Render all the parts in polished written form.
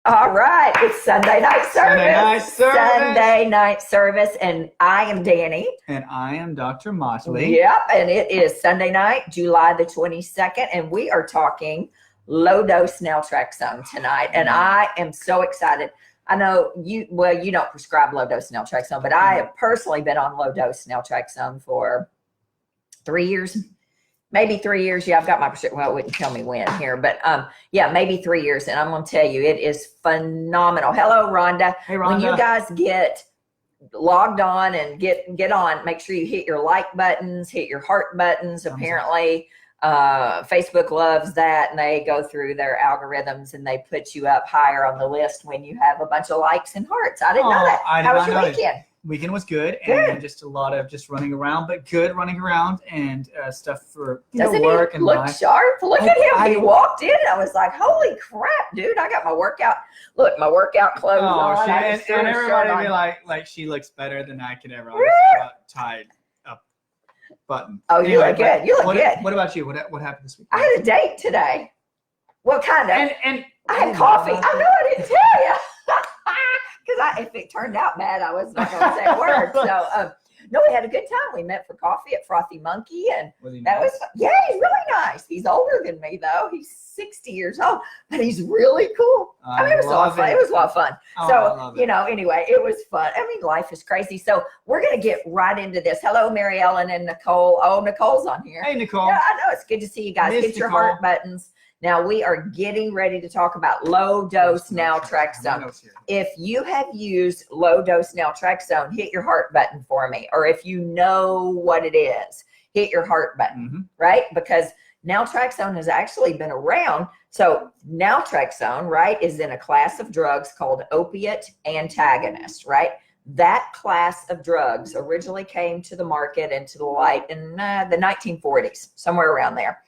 All right, it's Sunday night service. Sunday night service, and I am Dani. And I am Dr. Motley. Yep, and it is Sunday night, July the 22nd, and we are talking low-dose Naltrexone tonight, and I am so excited. I know you don't prescribe low-dose Naltrexone, but I have personally been on low-dose Naltrexone for 3 years. Maybe 3 years. Yeah, I've got my prescription. Well, it wouldn't tell me when here, but yeah, maybe 3 years. And I'm going to tell you, it is phenomenal. Hello, Rhonda. Hey, Rhonda. When you guys get logged on and get on, make sure you hit your like buttons, hit your heart buttons. Apparently, Facebook loves that, and they go through their algorithms and they put you up higher on the list when you have a bunch of likes and hearts. I didn't know that. How was your weekend? Weekend was good, and just a lot of running around, but good running around and stuff for work and look life. Sharp? Look at him. He walked in. I was like, "Holy crap, dude! I got my workout. Look, my workout clothes on." And everybody would be like, she looks better than I could ever. Tied up button. Oh, anyway, you look good. You look good. What about you? What happened this week? I had a date today. Well, kind of. And I had coffee. I know I didn't tell you. Because if it turned out bad, I was not going to say a word. So, no, we had a good time. We met for coffee at Frothy Monkey, and he's really nice. He's older than me, though. He's 60 years old, but he's really cool. I mean, it was a lot of fun. It was a lot of fun. Anyway, it was fun. I mean, life is crazy. So we're going to get right into this. Hello, Mary Ellen and Nicole. Oh, Nicole's on here. Hey, Nicole. Yeah, I know. It's good to see you guys. Hit your heart buttons. Now, we are getting ready to talk about low-dose Naltrexone. If you have used low-dose Naltrexone, hit your heart button for me. Or if you know what it is, hit your heart button, right? Because Naltrexone has actually been around. So Naltrexone, right, is in a class of drugs called opiate antagonists, right? That class of drugs originally came to the market and to the light in the 1940s, somewhere around there.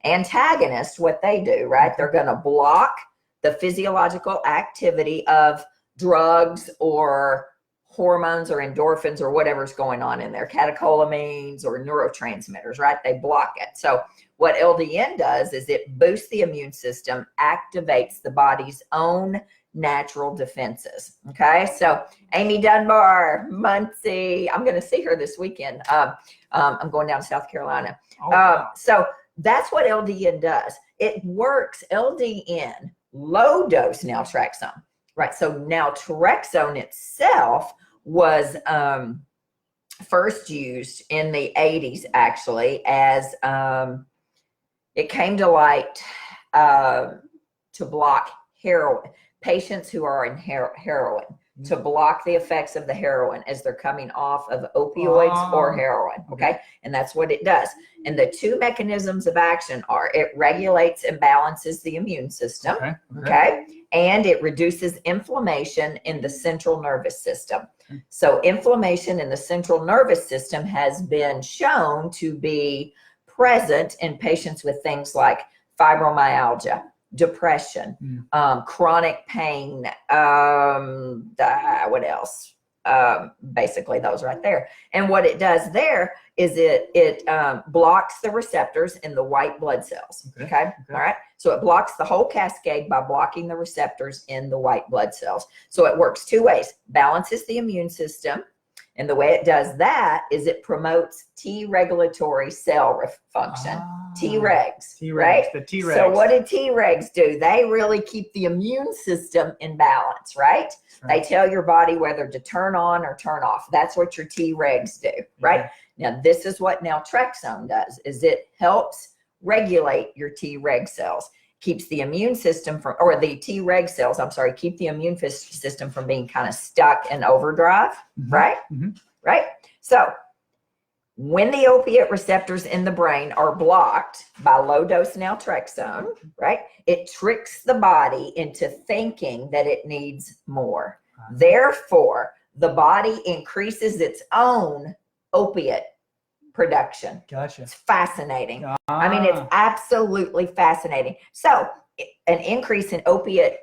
Antagonists, what they do, right? They're going to block the physiological activity of drugs or hormones or endorphins or whatever's going on in there, catecholamines or neurotransmitters, right? They block it. So what LDN does is it boosts the immune system, activates the body's own natural defenses. Okay, so Amy Dunbar, Muncie, I'm going to see her this weekend. I'm going down to South Carolina. So that's what LDN does. It works. LDN, low dose Naltrexone, right? So Naltrexone itself was first used in the 80s, actually, as it came to light to block heroin, patients who are in heroin, to block the effects of the heroin as they're coming off of opioids or heroin, okay? And that's what it does. And the two mechanisms of action are it regulates and balances the immune system, okay? And it reduces inflammation in the central nervous system. So inflammation in the central nervous system has been shown to be present in patients with things like fibromyalgia, depression, chronic pain, what else? Basically those right there. And what it does there is it blocks the receptors in the white blood cells. Okay. All right. So it blocks the whole cascade by blocking the receptors in the white blood cells. So it works two ways: balances the immune system. And the way it does that is it promotes T regulatory cell function. T-regs, right? The T-regs. So what do T-regs do? They really keep the immune system in balance, right? They tell your body whether to turn on or turn off. That's what your T-regs do, right? Now, this is what Naltrexone does, is it helps regulate your T-reg cells. Keeps the immune system from, or the T-reg cells, keep the immune system from being kind of stuck in overdrive, right? Right? So when the opiate receptors in the brain are blocked by low-dose Naltrexone, right, it tricks the body into thinking that it needs more. Therefore, the body increases its own opiate production. Gotcha. It's fascinating. I mean, it's absolutely fascinating. So an increase in opiates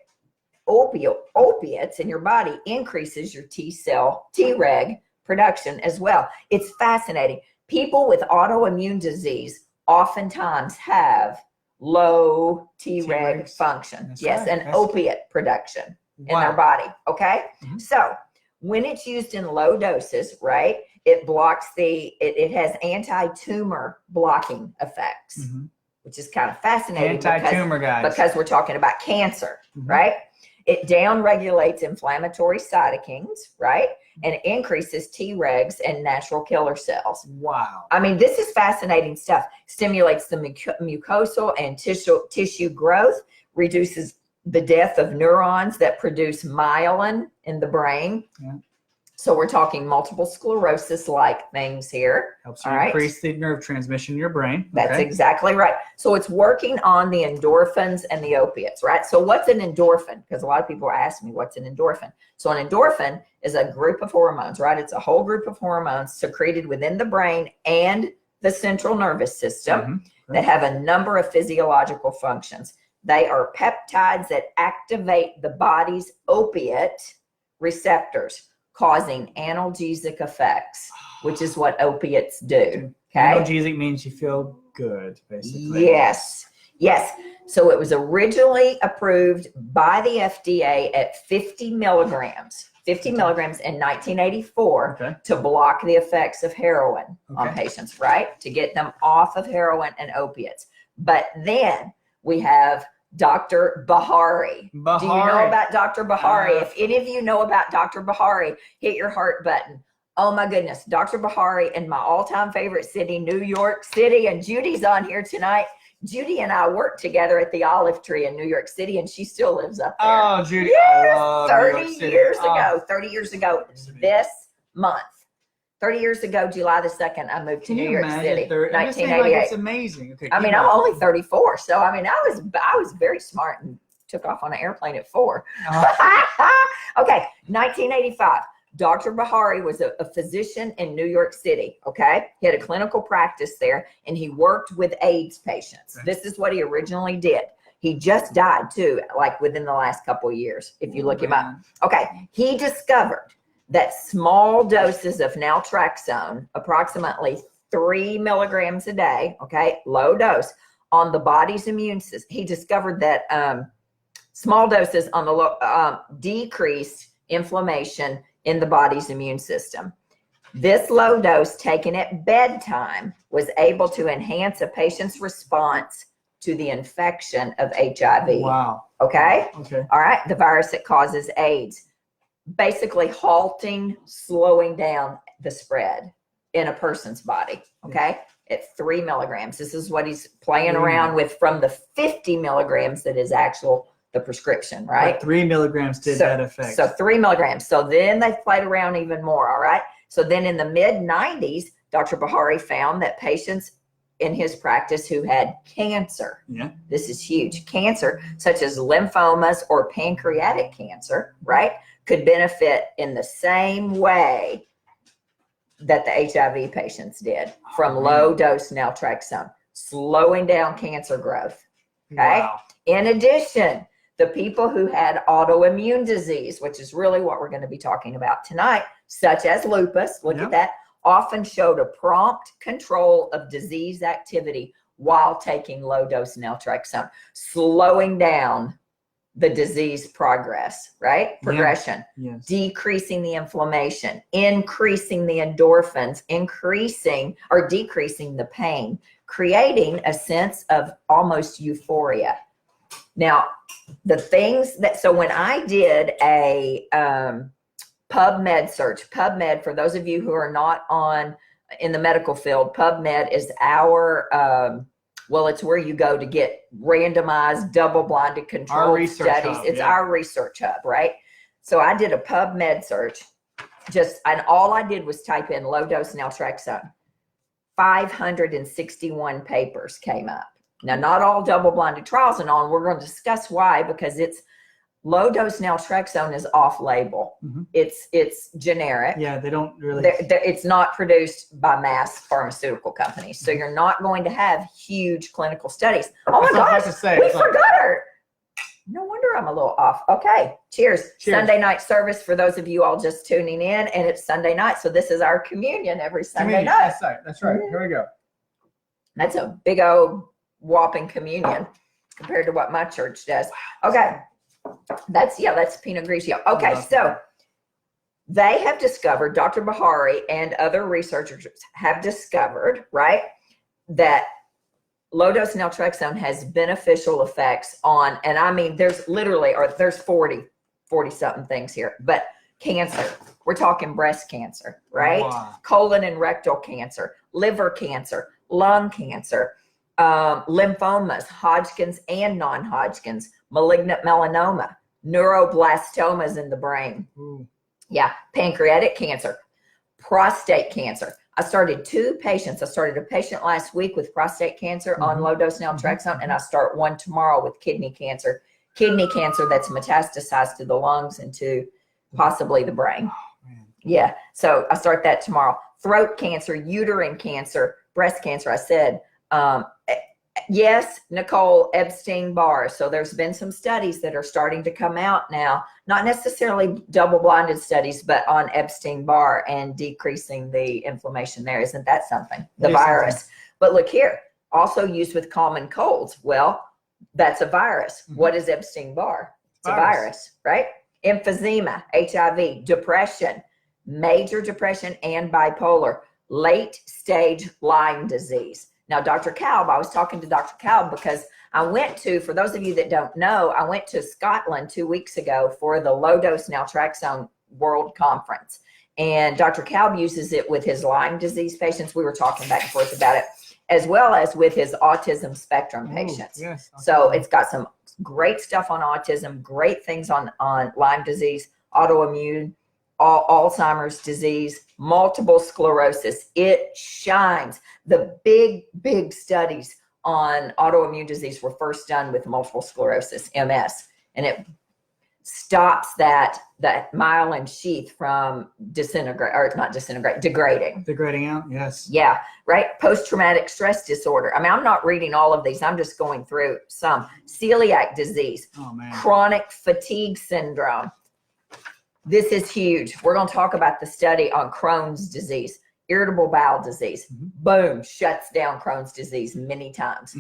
in your body increases your T-reg production as well. It's fascinating. People with autoimmune disease oftentimes have low Treg Tregs. function. That's Yes, right. and That's- opiate production in their Wow. body. Okay. Mhm. So when it's used in low doses, right, it blocks it has anti-tumor blocking effects, Mhm. which is kind of fascinating Anti-tumor, guys. because we're talking about cancer, Mhm. right? It down-regulates inflammatory cytokines, right? And it increases Tregs and natural killer cells. Wow. I mean, this is fascinating stuff. Stimulates the mucosal and tissue growth, reduces the death of neurons that produce myelin in the brain. Yeah. So we're talking multiple sclerosis-like things here. Helps you All right. increase the nerve transmission in your brain. That's Okay. exactly right. So it's working on the endorphins and the opiates, right? So what's an endorphin? Because a lot of people ask me, what's an endorphin? So an endorphin is a group of hormones, right? It's a whole group of hormones secreted within the brain and the central nervous system Mhm. that have a number of physiological functions. They are peptides that activate the body's opiate receptors, causing analgesic effects, which is what opiates do. Okay. Analgesic means you feel good, basically. Yes. Yes. So it was originally approved by the FDA at 50 milligrams in 1984 Okay. to block the effects of heroin on Okay. patients, right? To get them off of heroin and opiates. But then we have Dr. Bahari. Do you know Bahari. about Dr. Bahari? If any of you know about Dr. Bahari, hit your heart button. Oh my goodness, Dr. Bahari in my all-time favorite city, New York City, and Judy's on here tonight. Judy and I worked together at the Olive Tree in New York City, and she still lives up there. Oh, Judy. Yes, I love 30 New York City. years Oh. ago, 30 years ago this month. 30 years ago, July the 2nd, I moved to Can New you York imagine City, 30? I'm just saying, like, 1988. it's amazing. Okay. I mean, keep I'm going. only 34, so I mean, I was very smart and took off on an airplane at 4. Okay, 1985. Dr. Bahari was a physician in New York City, okay? He had a clinical practice there, and he worked with AIDS patients. Okay. This is what he originally did. He just died, too, like within the last couple of years, if you look him up. Okay, he discovered that small doses of naltrexone, approximately 3 milligrams a day, okay, low dose, on the body's immune system. He discovered that small doses on the decreased inflammation in the body's immune system. This low dose taken at bedtime was able to enhance a patient's response to the infection of HIV. Wow. Okay? Okay. All right, the virus that causes AIDS. Basically halting, slowing down the spread in a person's body, okay? At 3 milligrams. This is what he's playing around with from the 50 milligrams that is the prescription, right? But 3 milligrams did that effect. So 3 milligrams. So then they played around even more, all right? So then in the mid-90s, Dr. Bahari found that patients in his practice who had cancer, this is huge, cancer such as lymphomas or pancreatic cancer, right, could benefit in the same way that the HIV patients did from low-dose naltrexone, slowing down cancer growth, okay? Wow. In addition, the people who had autoimmune disease, which is really what we're going to be talking about tonight, such as lupus, look at that, often showed a prompt control of disease activity while taking low-dose naltrexone, slowing down the disease progress, right? Progression, decreasing the inflammation, increasing the endorphins, increasing or decreasing the pain, creating a sense of almost euphoria. Now, the things that, so when I did a PubMed search, PubMed, for those of you who are not in the medical field, PubMed is our, well, it's where you go to get randomized, double-blinded controlled studies. It's our research hub, right? So I did a PubMed search, and all I did was type in low-dose naltrexone. 561 papers came up. Now, not all double-blinded trials and all, and we're going to discuss why, because it's low-dose naltrexone is off-label. It's generic. Yeah, they don't really. It's not produced by mass pharmaceutical companies, so you're not going to have huge clinical studies. Oh my gosh, we forgot her. No wonder I'm a little off. Okay, cheers. Sunday night service for those of you all just tuning in, and it's Sunday night, so this is our communion every Sunday night. That's right. Here we go. That's a big old whopping communion. compared to what my church does. Okay. That's Pinot Grigio. Okay. So they have discovered, Dr. Bahari and other researchers have discovered, right, that low-dose naltrexone has beneficial effects on, and I mean, there's literally, or there's 40 something things here, but cancer, we're talking breast cancer, right? Wow. Colon and rectal cancer, liver cancer, lung cancer, lymphomas, Hodgkin's and non-Hodgkin's, malignant melanoma, neuroblastomas in the brain. Ooh. Yeah, pancreatic cancer, prostate cancer. I started 2 patients. I started a patient last week with prostate cancer on low-dose naltrexone, and I start one tomorrow with kidney cancer. Kidney cancer that's metastasized to the lungs and to possibly the brain. Oh, man. Yeah, so I start that tomorrow. Throat cancer, uterine cancer, breast cancer. I said, yes, Nicole, Epstein-Barr. So there's been some studies that are starting to come out now, not necessarily double-blinded studies, but on Epstein-Barr and decreasing the inflammation there. Isn't that something? The virus. But look here, also used with common colds. Well, that's a virus. What is Epstein-Barr? It's a virus, right? Emphysema, HIV, depression, major depression and bipolar, late-stage Lyme disease. Now, Dr. Kalb, I was talking to Dr. Kalb because I went to, for those of you that don't know, I went to Scotland 2 weeks ago for the low-dose naltrexone World Conference. And Dr. Kalb uses it with his Lyme disease patients. We were talking back and forth about it, as well as with his autism spectrum patients. Yes. So it's got some great stuff on autism, great things on Lyme disease, autoimmune, Alzheimer's disease, multiple sclerosis. It shines. The big studies on autoimmune disease were first done with multiple sclerosis, MS, and it stops that myelin sheath from degrading. Degrading out, yes. Yeah, right. Post-traumatic stress disorder. I mean, I'm not reading all of these. I'm just going through some. Celiac disease, chronic fatigue syndrome. This is huge. We're going to talk about the study on Crohn's disease, irritable bowel disease. Boom, shuts down Crohn's disease many times,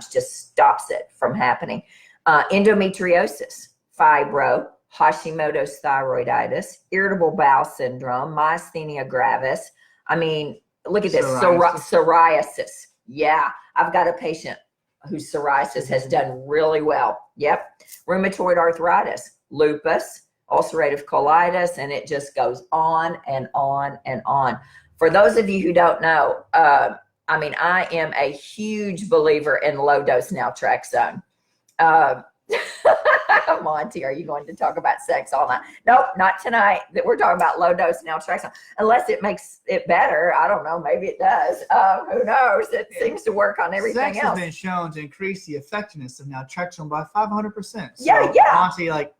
just stops it from happening. Endometriosis, fibro, Hashimoto's thyroiditis, irritable bowel syndrome, myasthenia gravis. I mean, look at this, psoriasis. Yeah, I've got a patient whose psoriasis has done really well. Yep. Rheumatoid arthritis, lupus, ulcerative colitis, and it just goes on and on and on. For those of you who don't know, I mean, I am a huge believer in low-dose naltrexone. Monty, are you going to talk about sex all night? Nope, not tonight. That we're talking about low-dose naltrexone. Unless it makes it better. I don't know. Maybe it does. Who knows? It seems to work on everything sex else. Has been shown to increase the effectiveness of naltrexone by 500%. So yeah. Monty, like...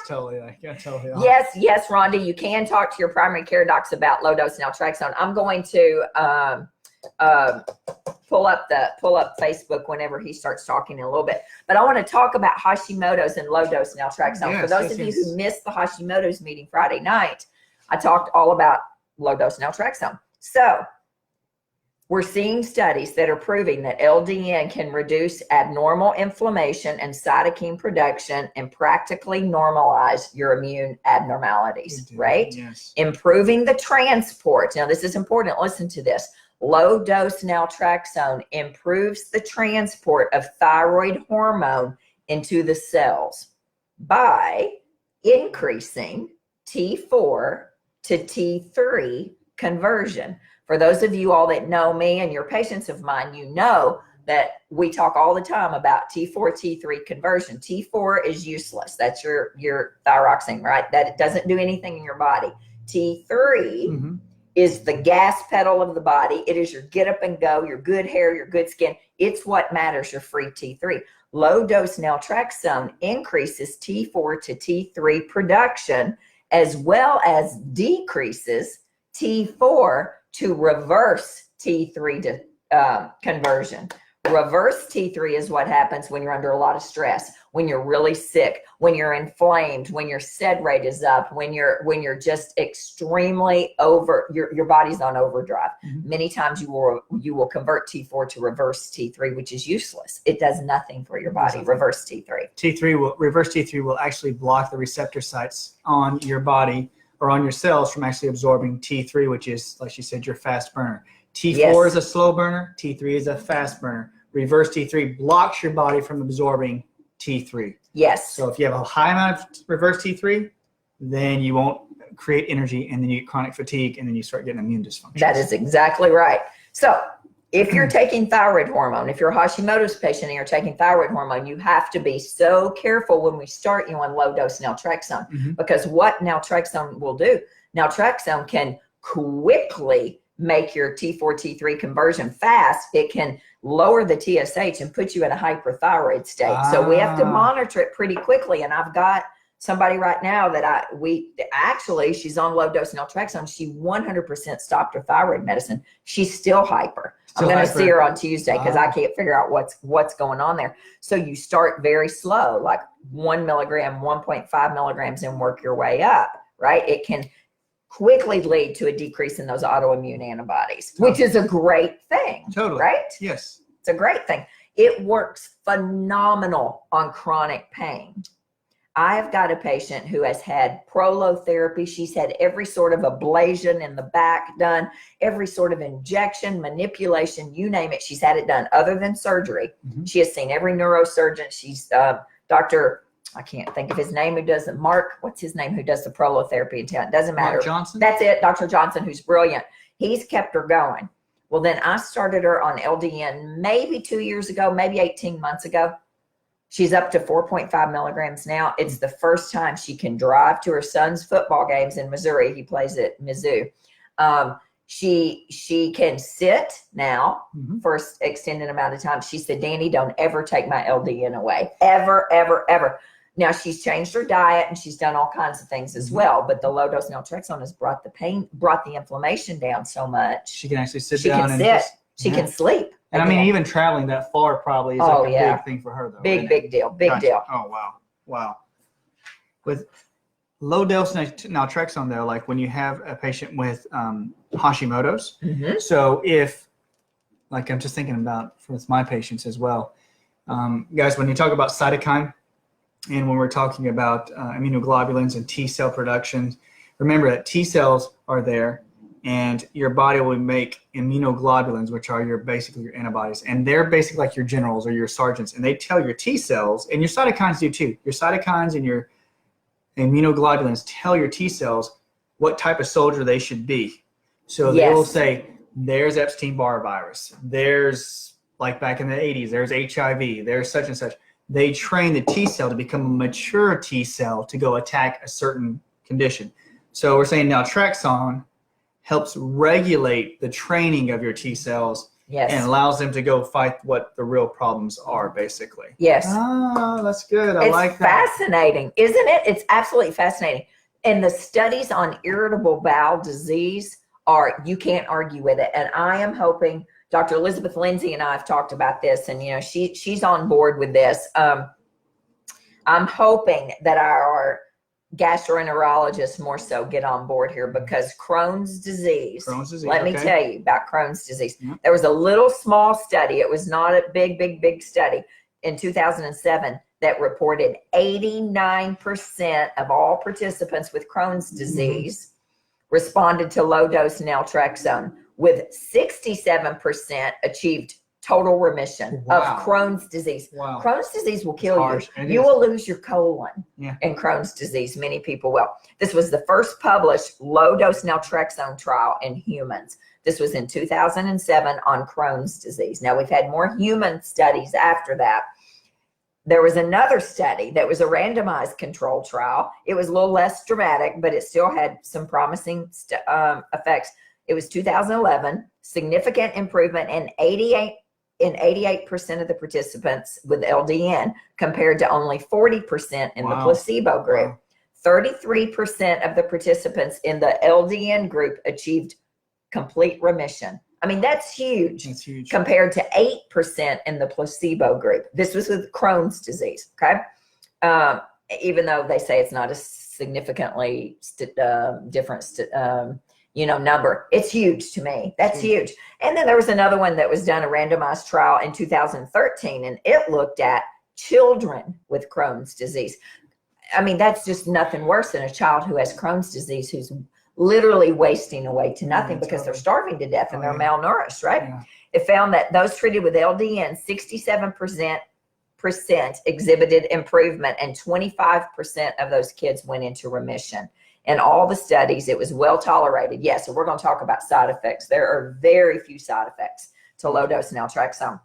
totally. Yes, Rhonda, you can talk to your primary care docs about low-dose naltrexone. I'm going to pull up Facebook whenever he starts talking in a little bit. But I want to talk about Hashimoto's and low-dose naltrexone. For those of you who missed the Hashimoto's meeting Friday night, I talked all about low-dose naltrexone. So we're seeing studies that are proving that LDN can reduce abnormal inflammation and cytokine production and practically normalize your immune abnormalities, right? Yes. Improving the transport. Now, this is important. Listen to this. Low-dose naltrexone improves the transport of thyroid hormone into the cells by increasing T4 to T3 conversion. For those of you all that know me and your patients of mine, you know that we talk all the time about T4, T3 conversion. T4 is useless. That's your thyroxine, right? That it doesn't do anything in your body. T3 is the gas pedal of the body. It is your get up and go, your good hair, your good skin. It's what matters, your free T3. Low-dose naltrexone increases T4 to T3 production, as well as decreases T4 to reverse T3 to conversion, Reverse T3 is what happens when you're under a lot of stress, when you're really sick, when you're inflamed, when your SED rate is up, when you're just extremely your body's on overdrive. Many times you will convert T4 to reverse T3, which is useless. It does nothing for your body. Reverse T3. Reverse T3 will actually block the receptor sites on your body or on your cells from actually absorbing T3, which is, like you said, your fast burner. T4 is a slow burner. T3 is a fast burner. Reverse T3 blocks your body from absorbing T3. Yes. So if you have a high amount of reverse T3, then you won't create energy, and then you get chronic fatigue, and then you start getting immune dysfunction. That is exactly right. So if you're taking thyroid hormone, if you're a Hashimoto's patient and you're taking thyroid hormone, you have to be so careful when we start you on low-dose naltrexone, because what naltrexone will do, naltrexone can quickly make your T4, T3 conversion fast. It can lower the TSH and put you in a hyperthyroid state. So we have to monitor it pretty quickly. And I've got somebody right now that she's on low dose naltrexone. She 100% stopped her thyroid medicine. She's still hyper. I'm going to see her on Tuesday because I can't figure out what's going on there. So you start very slow, like 1 milligram, 1.5 milligrams, and work your way up, right? It can quickly lead to a decrease in those autoimmune antibodies, which is a great thing. Totally. Right? Yes. It's a great thing. It works phenomenal on chronic pain. I've got a patient who has had prolotherapy. She's had every sort of ablation in the back done, every sort of injection, manipulation, you name it. She's had it done other than surgery. She has seen every neurosurgeon. She's Dr. I can't think of his name, who does it. Mark, what's his name, who does the prolotherapy in town? It doesn't matter. Mark Johnson? That's it, Dr. Johnson, who's brilliant. He's kept her going. Well, then I started her on LDN maybe 2 years ago, maybe 18 months ago. She's up to 4.5 milligrams now. It's the first time she can drive to her son's football games in Missouri. He plays at Mizzou. She can sit now for an extended amount of time. She said, Dani, don't ever take my LDN away. Ever, ever, ever. Now, she's changed her diet and she's done all kinds of things as well, but the low-dose naltrexone has brought the inflammation down so much. She can actually sit down and she can sleep. And again. I mean, even traveling that far probably is like a big thing for her, though. Big deal. Big deal. Oh, wow. With low-dose naltrexone, though, like when you have a patient with Hashimoto's, so if, like I'm just thinking about with my patients as well, guys, when you talk about cytokine, and when we're talking about immunoglobulins and T cell production, remember that T cells are there, and your body will make immunoglobulins, which are basically your antibodies, and they're basically like your generals or your sergeants, and they tell your T cells, and your cytokines do too. Your cytokines and your immunoglobulins tell your T cells what type of soldier they should be. So they will say, "There's Epstein-Barr virus. There's, like back in the 80s, there's HIV. There's such and such." They train the T cell to become a mature T cell to go attack a certain condition. So we're saying naltrexone helps regulate the training of your T cells and allows them to go fight what the real problems are, basically. Yes. Oh, that's good. I like that. It's fascinating, isn't it? It's absolutely fascinating. And the studies on irritable bowel disease you can't argue with it. And I am hoping Dr. Elizabeth Lindsay and I have talked about this, and she's on board with this. I'm hoping that our gastroenterologists more so get on board here, because Crohn's disease. Let me tell you about Crohn's disease. There was a little small study. It was not a big study in 2007 that reported 89% of all participants with Crohn's disease responded to low-dose naltrexone, with 67% achieved total remission of Crohn's disease. Wow. Crohn's disease will kill you. You will lose your colon in Crohn's disease. Many people will. This was the first published low-dose naltrexone trial in humans. This was in 2007 on Crohn's disease. Now, we've had more human studies after that. There was another study that was a randomized control trial. It was a little less dramatic, but it still had some promising effects. It was 2011, significant improvement in 88% of the participants with LDN compared to only 40% in the placebo group. 33% of the participants in the LDN group achieved complete remission. I mean, that's huge. That's huge. Compared to 8% in the placebo group. This was with Crohn's disease, okay? Even though they say it's not a significantly different number. It's huge to me. That's huge. And then there was another one that was done, a randomized trial in 2013, and it looked at children with Crohn's disease. I mean, that's just nothing worse than a child who has Crohn's disease who's literally wasting away to nothing because they're starving to death and they're malnourished, right? Yeah. It found that those treated with LDN, 67% exhibited improvement, and 25% of those kids went into remission. In all the studies, it was well tolerated. Yes, so we're going to talk about side effects. There are very few side effects to low-dose naltrexone.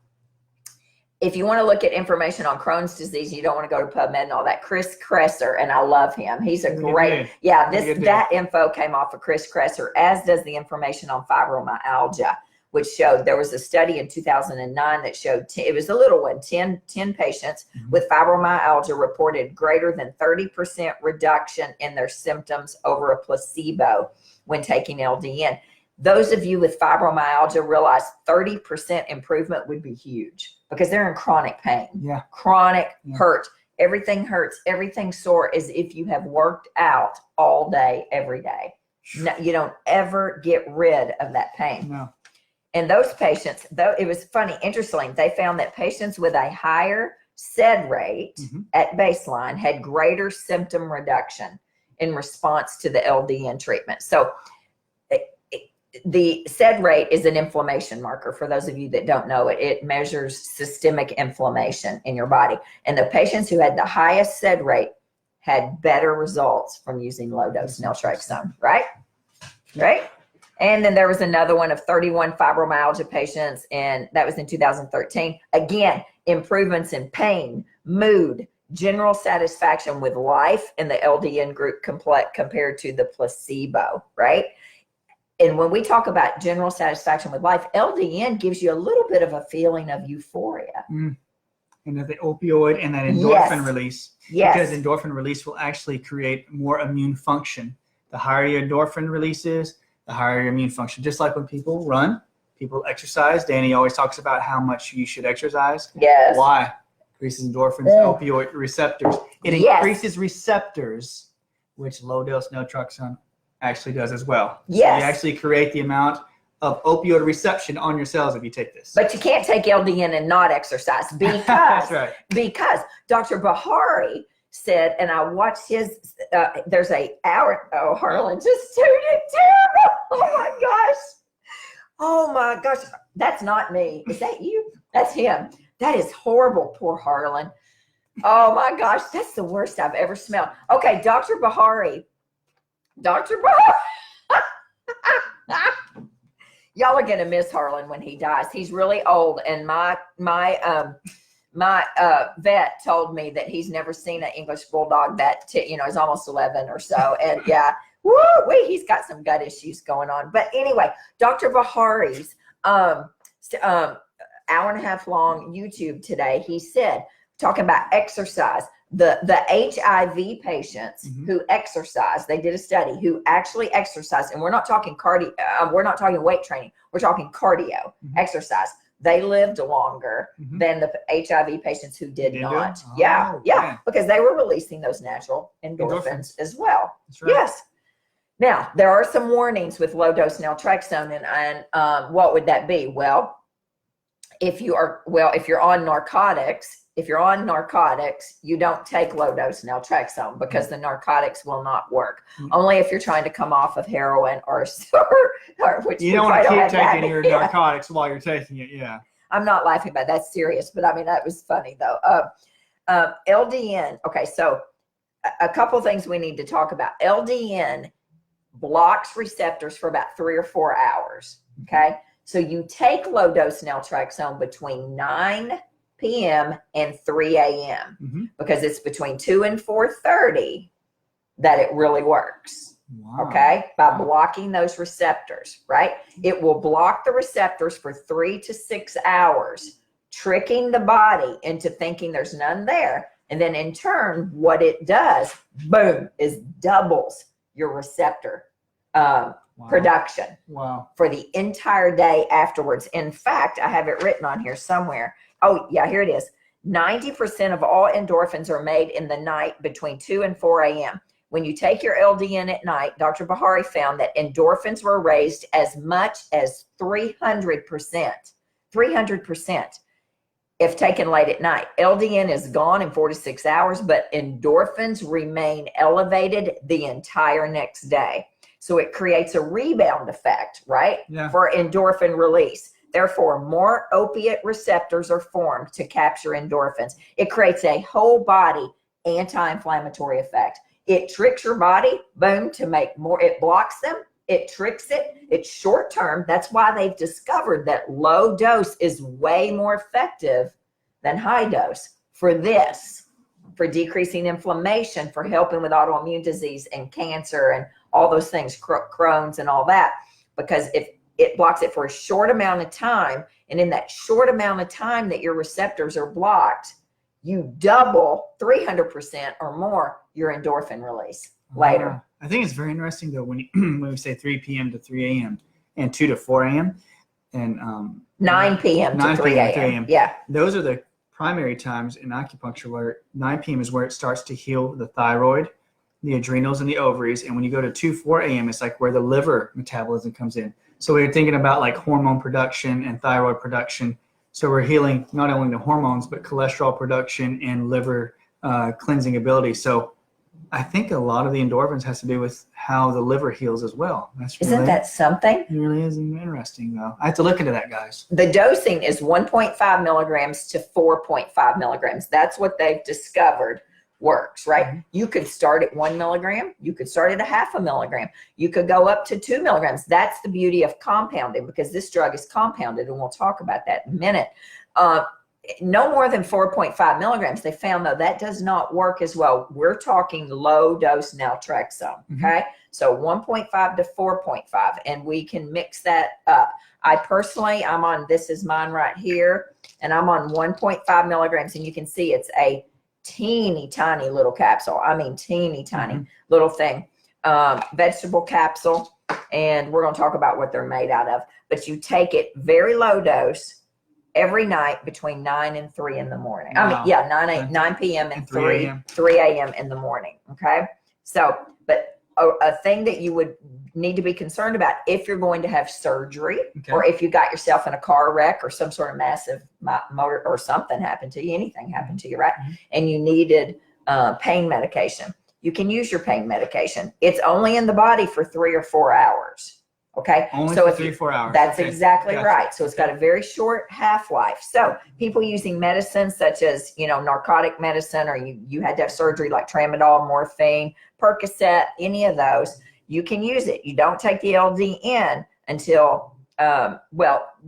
If you want to look at information on Crohn's disease, you don't want to go to PubMed and all that. Chris Kresser, and I love him. He's a great, that info came off of Chris Kresser, as does the information on fibromyalgia, which showed there was a study in 2009 that showed, it was a little one, 10 patients with fibromyalgia reported greater than 30% reduction in their symptoms over a placebo when taking LDN. Those of you with fibromyalgia realize 30% improvement would be huge because they're in chronic pain. Yeah. Chronic hurt. Everything hurts. Everything's sore as if you have worked out all day, every day. No, you don't ever get rid of that pain. No. And those patients, though, it was funny, interesting, they found that patients with a higher SED rate at baseline had greater symptom reduction in response to the LDN treatment. So the SED rate is an inflammation marker. For those of you that don't know it, it measures systemic inflammation in your body. And the patients who had the highest SED rate had better results from using low-dose naltrexone, right? Right? And then there was another one of 31 fibromyalgia patients, and that was in 2013. Again, improvements in pain, mood, general satisfaction with life in the LDN group compared to the placebo, right? And when we talk about general satisfaction with life, LDN gives you a little bit of a feeling of euphoria. And that the opioid and that endorphin release. Because endorphin release will actually create more immune function. The higher your endorphin release is, the higher your immune function. Just like when people run, people exercise. Dani always talks about how much you should exercise. Yes. Why? Increases endorphins, opioid receptors. It increases receptors, which low-dose naltrexone actually does as well. Yes. So you actually create the amount of opioid reception on your cells if you take this. But you can't take LDN and not exercise because, That's right. Because Dr. Bahari said, and I watched his, there's a hour, Harlan just tuned it too. Oh my gosh. That's not me. Is that you? That's him. That is horrible. Poor Harlan. Oh my gosh. That's the worst I've ever smelled. Okay. Dr. Bahari. Y'all are going to miss Harlan when he dies. He's really old. And my vet told me that he's never seen an English bulldog that, is almost 11 or so. And he's got some gut issues going on. But anyway, Dr. Bahari's hour and a half long YouTube today, he said, talking about exercise, the HIV patients who exercise, they did a study who actually exercise, and we're not talking cardio, we're not talking weight training, we're talking cardio exercise. They lived longer than the HIV patients who did not. Because they were releasing those natural endorphins as well. That's right. Yes. Now, there are some warnings with low-dose naltrexone, and what would that be? Well, if you're on narcotics, you don't take low-dose naltrexone because the narcotics will not work. Only if you're trying to come off of heroin or which you don't want to keep taking your narcotics while you're taking it. Yeah. I'm not laughing about that. That's serious, but I mean, that was funny though. LDN. Okay. So a couple things we need to talk about. LDN blocks receptors for about 3 or 4 hours. Okay. So you take low-dose naltrexone between 9 p.m. and 3 a.m. Because it's between 2 and 4:30 that it really works. Wow. Okay, by blocking those receptors, right? It will block the receptors for 3 to 6 hours, tricking the body into thinking there's none there. And then in turn, what it does, boom, is doubles your receptor production Wow. for the entire day afterwards. In fact, I have it written on here somewhere. Oh, yeah, here it is. 90% of all endorphins are made in the night between 2 and 4 a.m. When you take your LDN at night, Dr. Bahari found that endorphins were raised as much as 300%. 300% if taken late at night. LDN is gone in 4 to 6 hours, but endorphins remain elevated the entire next day. So it creates a rebound effect, right? Yeah. For endorphin release. Therefore, more opiate receptors are formed to capture endorphins. It creates a whole body anti-inflammatory effect. It tricks your body, boom, to make more. It blocks them. It tricks it. It's short term. That's why they've discovered that low dose is way more effective than high dose for this, for decreasing inflammation, for helping with autoimmune disease and cancer and all those things, Crohn's and all that, because if it blocks it for a short amount of time, and in that short amount of time that your receptors are blocked, you double 300% or more your endorphin release later. I think it's very interesting though when when we say 3 p.m. to 3 a.m. and 2 to 4 a.m. and 9 p.m. to 3 a.m. Yeah, those are the primary times in acupuncture where 9 p.m. is where it starts to heal the thyroid, the adrenals, and the ovaries. And when you go to 2, 4 a.m., it's like where the liver metabolism comes in. So we're thinking about like hormone production and thyroid production. So we're healing not only the hormones, but cholesterol production and liver cleansing ability. So I think a lot of the endorphins has to do with how the liver heals as well. Isn't that something? It really is interesting, though. I have to look into that, guys. The dosing is 1.5 milligrams to 4.5 milligrams. That's what they've discovered works, right? Mm-hmm. You could start at 1 milligram. You could start at 0.5 milligram. You could go up to 2 milligrams. That's the beauty of compounding, because this drug is compounded, and we'll talk about that in a minute. No more than 4.5 milligrams. They found, though, that does not work as well. We're talking low dose naltrexone, okay? Mm-hmm. So 1.5 to 4.5, and we can mix that up. I personally, I'm on, this is mine right here, and I'm on 1.5 milligrams, and you can see it's a teeny tiny little capsule. I mean, teeny tiny little thing. Vegetable capsule, and we're going to talk about what they're made out of. But you take it very low dose every night between 9 and 3 in the morning. Wow. I mean, yeah, 9 p.m. and 3 a.m. in the morning. Okay. So, but a thing that you would need to be concerned about if you're going to have surgery, or if you got yourself in a car wreck or some sort of massive motor or something happened to you, anything happened to you, right? And you needed pain medication. You can use your pain medication. It's only in the body for 3 or 4 hours. Okay. Only so for 3 or 4 hours. That's exactly right. So it's got a very short half-life. So people using medicines such as, narcotic medicine, or you had to have surgery like tramadol, morphine, Percocet, any of those, you can use it. You don't take the LDN until,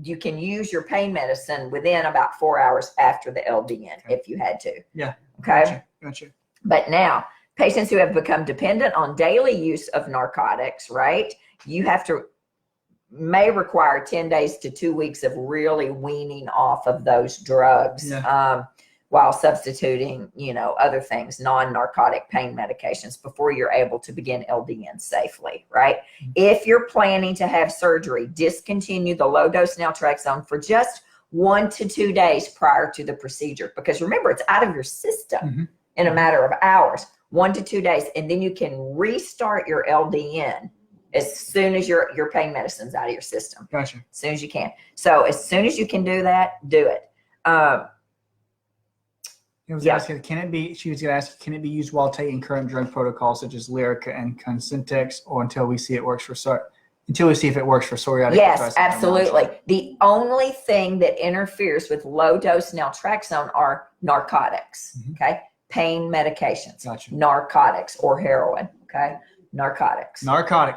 you can use your pain medicine within about 4 hours after the LDN if you had to. Yeah. Okay. Gotcha. But now, patients who have become dependent on daily use of narcotics, right? You may require 10 days to 2 weeks of really weaning off of those drugs, while substituting, other things, non-narcotic pain medications, before you're able to begin LDN safely, right? If you're planning to have surgery, discontinue the low-dose naltrexone for just 1 to 2 days prior to the procedure, because remember, it's out of your system in a matter of hours, 1 to 2 days, and then you can restart your LDN as soon as your pain medicine's out of your system. Gotcha. As soon as you can. So as soon as you can do that, do it. She was going to ask, can it be used while taking current drug protocols such as Lyrica and Concentex, or until we see if it works for psoriatic? Yes, absolutely. The only thing that interferes with low dose naltrexone are narcotics. Okay. Pain medications. Gotcha. Narcotics or heroin. Okay. Narcotics.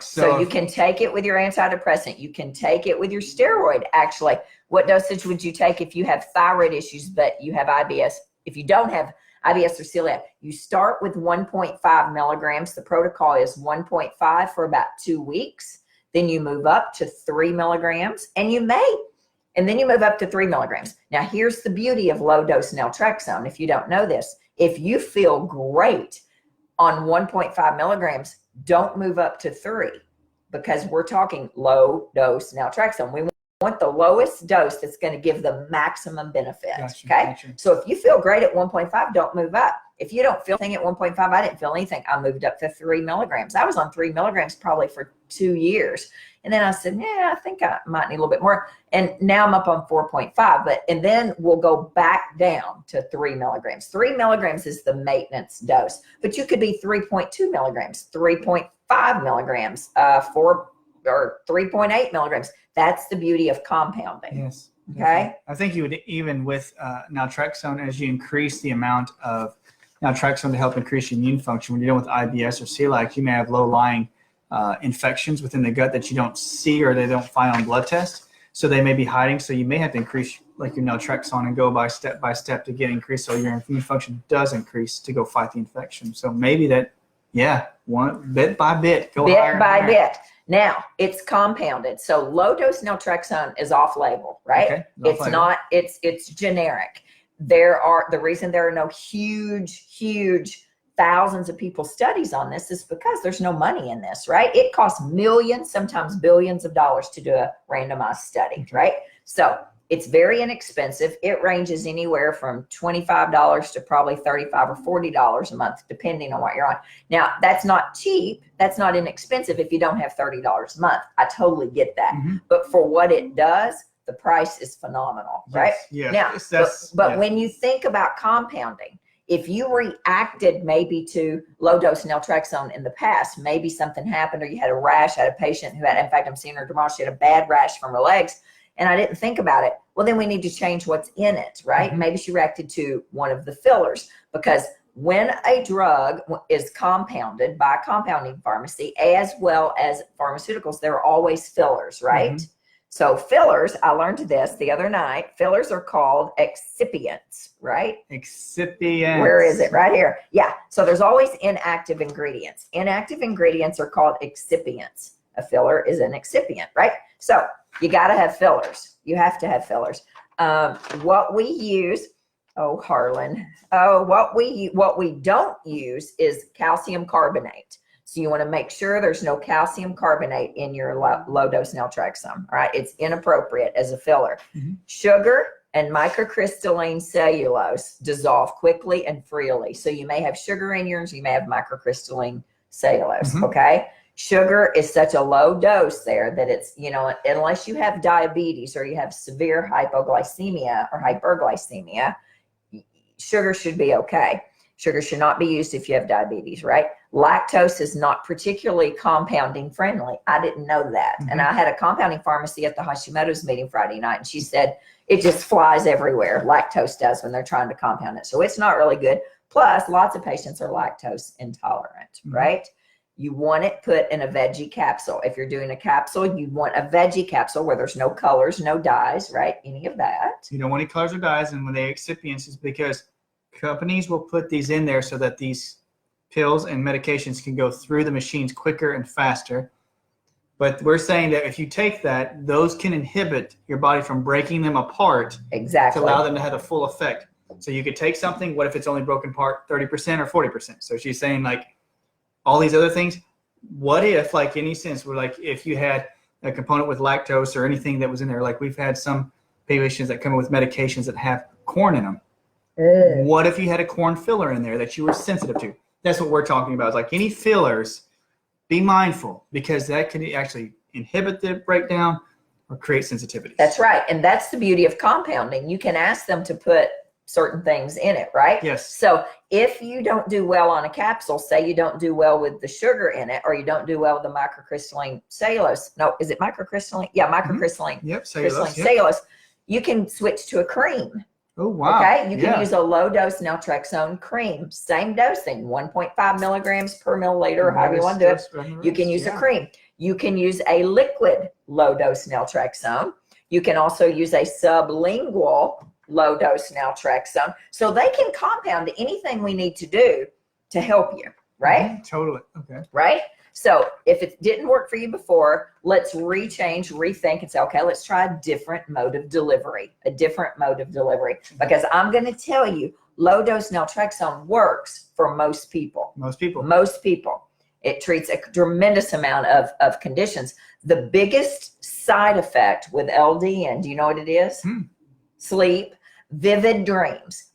So you can take it with your antidepressant. You can take it with your steroid. Actually, what dosage would you take if you have thyroid issues, but you have IBS? If you don't have IBS or celiac, you start with 1.5 milligrams. The protocol is 1.5 for about 2 weeks. Then you move up to 3 milligrams, and then you move up to 3 milligrams. Now, here's the beauty of low dose naltrexone. If you don't know this, if you feel great on 1.5 milligrams, don't move up to 3. because we're talking low dose naltrexone. We want the lowest dose that's going to give the maximum benefit. Gotcha, Okay. gotcha. So if you feel great at 1.5, don't move up. If you don't feel anything at 1.5, I didn't feel anything. I moved up to 3 milligrams. I was on 3 milligrams probably for 2 years. And then I said, yeah, I think I might need a little bit more. And now I'm up on 4.5, and then we'll go back down to 3 milligrams. 3 milligrams is the maintenance dose, but you could be 3.2 milligrams, 3.5 milligrams, 4 or 3.8 milligrams. That's the beauty of compounding. Yes. Okay. Definitely. I think you would, even with naltrexone, as you increase the amount of naltrexone to help increase your immune function, when you're dealing with IBS or celiac, you may have low-lying infections within the gut that you don't see or they don't find on blood tests. So they may be hiding. So you may have to increase like your naltrexone and go by step to get increased. So your immune function does increase to go fight the infection. So maybe that, one bit by bit, go higher. Bit by bit. Now it's compounded. So low dose naltrexone is off label, right? Okay. It's not, it's generic. The reason there are no huge thousands of people studies on this is because there's no money in this, right? It costs millions, sometimes billions of dollars to do a randomized study, right? So it's very inexpensive. It ranges anywhere from $25 to probably $35 or $40 a month, depending on what you're on. Now, that's not cheap. That's not inexpensive if you don't have $30 a month. I totally get that. Mm-hmm. But for what it does, the price is phenomenal, right? Yes. Now, but when you think about compounding, if you reacted maybe to low dose naltrexone in the past, maybe something happened or you had a rash. I had a patient who had, in fact, I'm seeing her tomorrow, she had a bad rash from her legs and I didn't think about it. Well, then we need to change what's in it, right? Mm-hmm. Maybe she reacted to one of the fillers, because when a drug is compounded by a compounding pharmacy, as well as pharmaceuticals, there are always fillers, right? Mm-hmm. So fillers, I learned this the other night, fillers are called excipients, right? Excipients. Where is it? Right here. Yeah. So there's always inactive ingredients. Inactive ingredients are called excipients. A filler is an excipient, right? So you got to have fillers. You have to have fillers. What we use, Harlan, what we don't use is calcium carbonate. So you want to make sure there's no calcium carbonate in your low dose naltrexone. All right. It's inappropriate as a filler. Mm-hmm. Sugar and microcrystalline cellulose dissolve quickly and freely. So you may have sugar in yours, you may have microcrystalline cellulose. Mm-hmm. Okay. Sugar is such a low dose there that it's, unless you have diabetes or you have severe hypoglycemia or hyperglycemia, sugar should be okay. Sugar should not be used if you have diabetes, right? Lactose is not particularly compounding friendly. I didn't know that. Mm-hmm. And I had a compounding pharmacy at the Hashimoto's meeting Friday night, and she said it just flies everywhere. Lactose does when they're trying to compound it. So it's not really good. Plus, lots of patients are lactose intolerant, mm-hmm. right? You want it put in a veggie capsule. If you're doing a capsule, you want a veggie capsule where there's no colors, no dyes, right? Any of that. You don't want any colors or dyes. And when they excipients, is because companies will put these in there so that these pills and medications can go through the machines quicker and faster. But we're saying that if you take that, those can inhibit your body from breaking them apart. Exactly. To allow them to have a full effect. So you could take something, what if it's only broken apart 30% or 40%? So she's saying like all these other things, what if, like, any sense where, like, if you had a component with lactose or anything that was in there, like we've had some patients that come in with medications that have corn in them. What if you had a corn filler in there that you were sensitive to? That's what we're talking about. It's like any fillers, be mindful, because that can actually inhibit the breakdown or create sensitivity. That's right. And that's the beauty of compounding. You can ask them to put certain things in it, right? Yes. So if you don't do well on a capsule, say you don't do well with the sugar in it, or you don't do well with the microcrystalline cellulose. No, is it microcrystalline? Yeah, microcrystalline. Mm-hmm. Yep, cellulose. Cellulose. You can switch to a cream. Oh, wow. Okay, you can use a low dose naltrexone cream, same dosing, 1.5 milligrams per milliliter, or however you want to do it. You can use a cream. You can use a liquid low dose naltrexone. You can also use a sublingual low dose naltrexone. So they can compound anything we need to do to help you, right? Mm-hmm. Totally. Okay. Right? So if it didn't work for you before, let's rethink and say, okay, let's try a different mode of delivery, because I'm going to tell you, low dose naltrexone works for most people. Most people. It treats a tremendous amount of conditions. The biggest side effect with LDN, do you know what it is? Sleep, vivid dreams,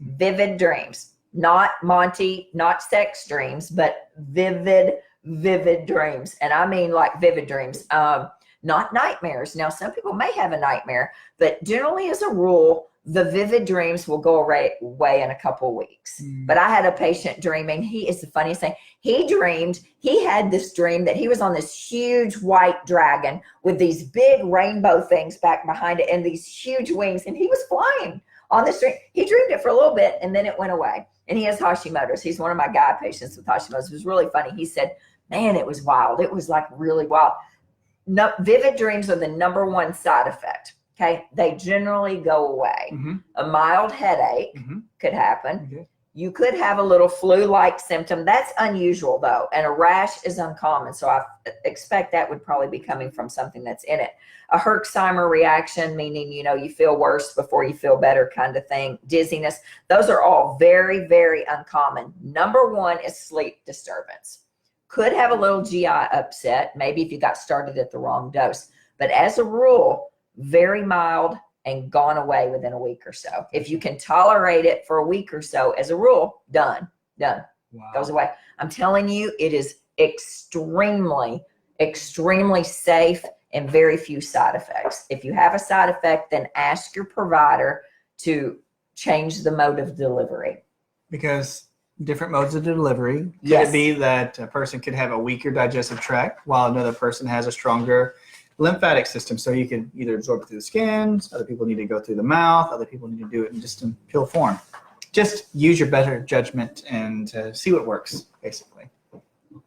not Monty, not sex dreams, but vivid dreams. And I mean like vivid dreams, not nightmares. Now, some people may have a nightmare, but generally as a rule, the vivid dreams will go away in a couple of weeks. But I had a patient dreaming. He is the funniest thing. He had this dream that he was on this huge white dragon with these big rainbow things back behind it and these huge wings. And he was flying on this dream. He dreamed it for a little bit and then it went away. And he has Hashimoto's. He's one of my guy patients with Hashimoto's. It was really funny. He said, man, it was wild. It was like really wild. No, vivid dreams are the number one side effect. Okay, they generally go away. A mild headache could happen. You could have a little flu-like symptom. That's unusual though, and a rash is uncommon. So I expect that would probably be coming from something that's in it. A Herxheimer reaction, meaning, you know, you feel worse before you feel better kind of thing. Dizziness, those are all very, very uncommon. Number one is sleep disturbance. Could have a little GI upset, maybe if you got started at the wrong dose. But as a rule, very mild and gone away within a week or so. If you can tolerate it for a week or so, as a rule, done. Wow. Goes away. I'm telling you, it is extremely, extremely safe and very few side effects. If you have a side effect, then ask your provider to change the mode of delivery. Because different modes of delivery. Could Yes. it be that a person could have a weaker digestive tract while another person has a stronger lymphatic system? So you can either absorb it through the skin, other people need to go through the mouth, other people need to do it in just in pill form. Just use your better judgment and see what works, basically.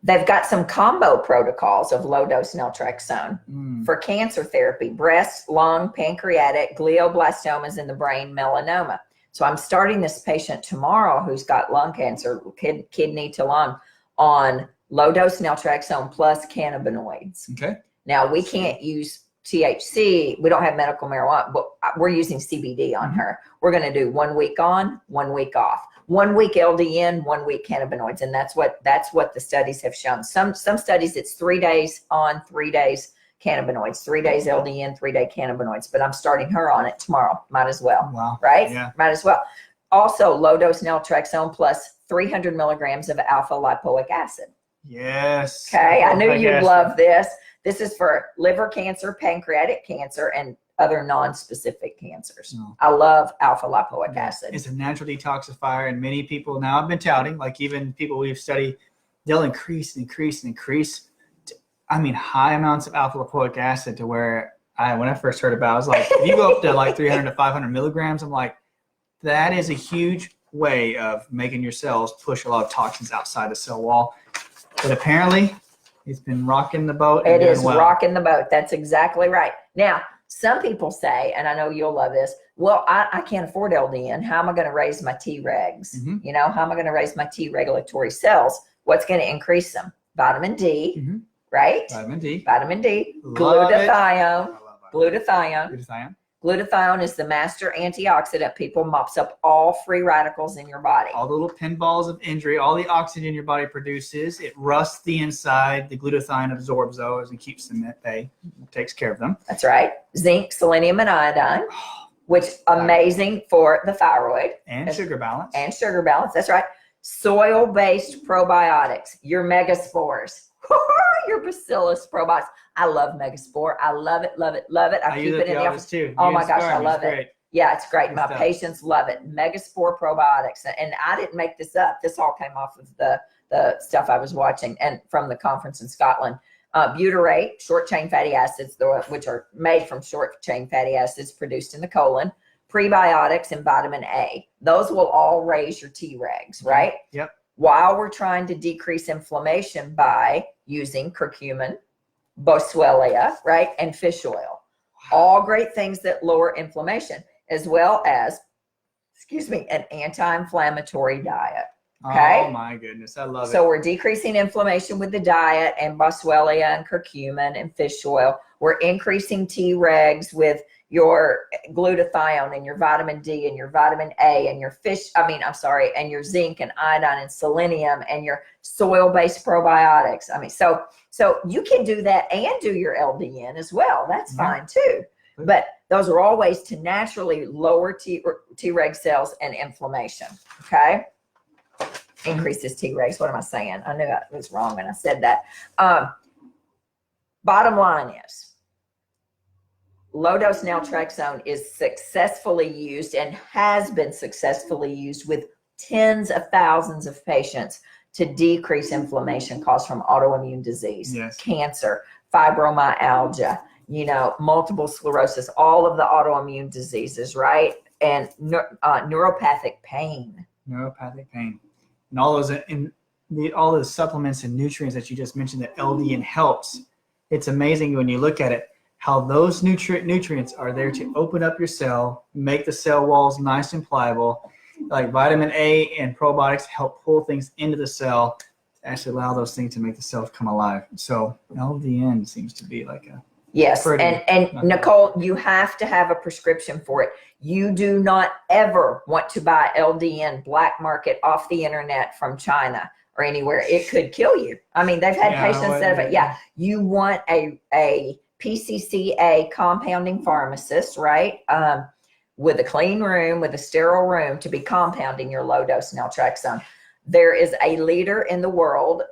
They've got some combo protocols of low-dose naltrexone for cancer therapy, breast, lung, pancreatic, glioblastomas in the brain, melanoma. So I'm starting this patient tomorrow who's got lung cancer, kidney to lung, on low-dose naltrexone plus cannabinoids. Okay. Now, we can't use THC. We don't have medical marijuana, but we're using CBD on her. We're going to do 1 week on, 1 week off, 1 week LDN, 1 week cannabinoids. And that's what the studies have shown. Some studies, it's 3 days on, 3 days cannabinoids, 3 days LDN, 3 day cannabinoids, but I'm starting her on it tomorrow. Might as well. Wow. Right? Yeah. Might as well. Also, low dose naltrexone plus 300 milligrams of alpha lipoic acid. Yes. Okay. I knew Lipoic you'd acid. love this. This is for liver cancer, pancreatic cancer, and other non-specific cancers. Oh. I love alpha lipoic acid. It's a natural detoxifier, and many people now have been touting, like even people we've studied, they'll increase. I mean, high amounts of alpha lipoic acid to where when I first heard about it, I was like, if you go up to like 300 to 500 milligrams, I'm like, that is a huge way of making your cells push a lot of toxins outside the cell wall. But apparently, it's been rocking the boat. It is rocking the boat. That's exactly right. Now, some people say, and I know you'll love this, well, I can't afford LDN. How am I going to raise my T-regs? You know, how am I going to raise my T regulatory cells? What's going to increase them? Vitamin D, right? Vitamin D. Glutathione. I love Glutathione. Glutathione. Glutathione is the master antioxidant. People mops up all free radicals in your body. All the little pinballs of injury, all the oxygen your body produces, it rusts the inside. The glutathione absorbs those and keeps them at bay. Takes care of them. That's right. Zinc, selenium, and iodine, which amazing for the thyroid. And sugar balance. And sugar balance. That's right. Soil-based probiotics, your megaspores, your bacillus probiotics. I love Megaspore. I love it, love it, love it. I keep it in the office too. Oh my gosh, I love it. Great. Yeah, it's great. Good My stuff. patients love it. Megaspore probiotics. And I didn't make this up. This all came off of the stuff I was watching and from the conference in Scotland. Butyrate, short chain fatty acids, which are made from short chain fatty acids produced in the colon, prebiotics, and vitamin A. Those will all raise your T-regs, right? Yep. While we're trying to decrease inflammation by using curcumin, boswellia, right, and fish oil. All great things that lower inflammation, as well as, an anti-inflammatory diet. Okay. Oh my goodness, I love it. So we're decreasing inflammation with the diet and boswellia and curcumin and fish oil. We're increasing T-regs with your glutathione and your vitamin D and your vitamin A and your and your zinc and iodine and selenium and your soil-based probiotics. So you can do that and do your LDN as well. That's fine too. But those are all ways to naturally lower Treg cells and inflammation. Okay. Increases Tregs. What am I saying? I knew I was wrong when I said that. Bottom line is, low-dose naltrexone is successfully used and has been successfully used with tens of thousands of patients to decrease inflammation caused from autoimmune disease, cancer, fibromyalgia, multiple sclerosis, all of the autoimmune diseases, right? And neuropathic pain. And all those supplements and nutrients that you just mentioned that LDN helps. It's amazing when you look at it, how those nutrients are there to open up your cell, make the cell walls nice and pliable. Like vitamin A and probiotics help pull things into the cell to actually allow those things to make the cells come alive. So LDN seems to be like a and Nicole, you have to have a prescription for it. You do not ever want to buy LDN black market off the internet from China or anywhere. It could kill you. I mean, they've had patients that have, you want a PCCA compounding pharmacist, right? With a clean room, with a sterile room to be compounding your low dose naltrexone. There is a leader in the world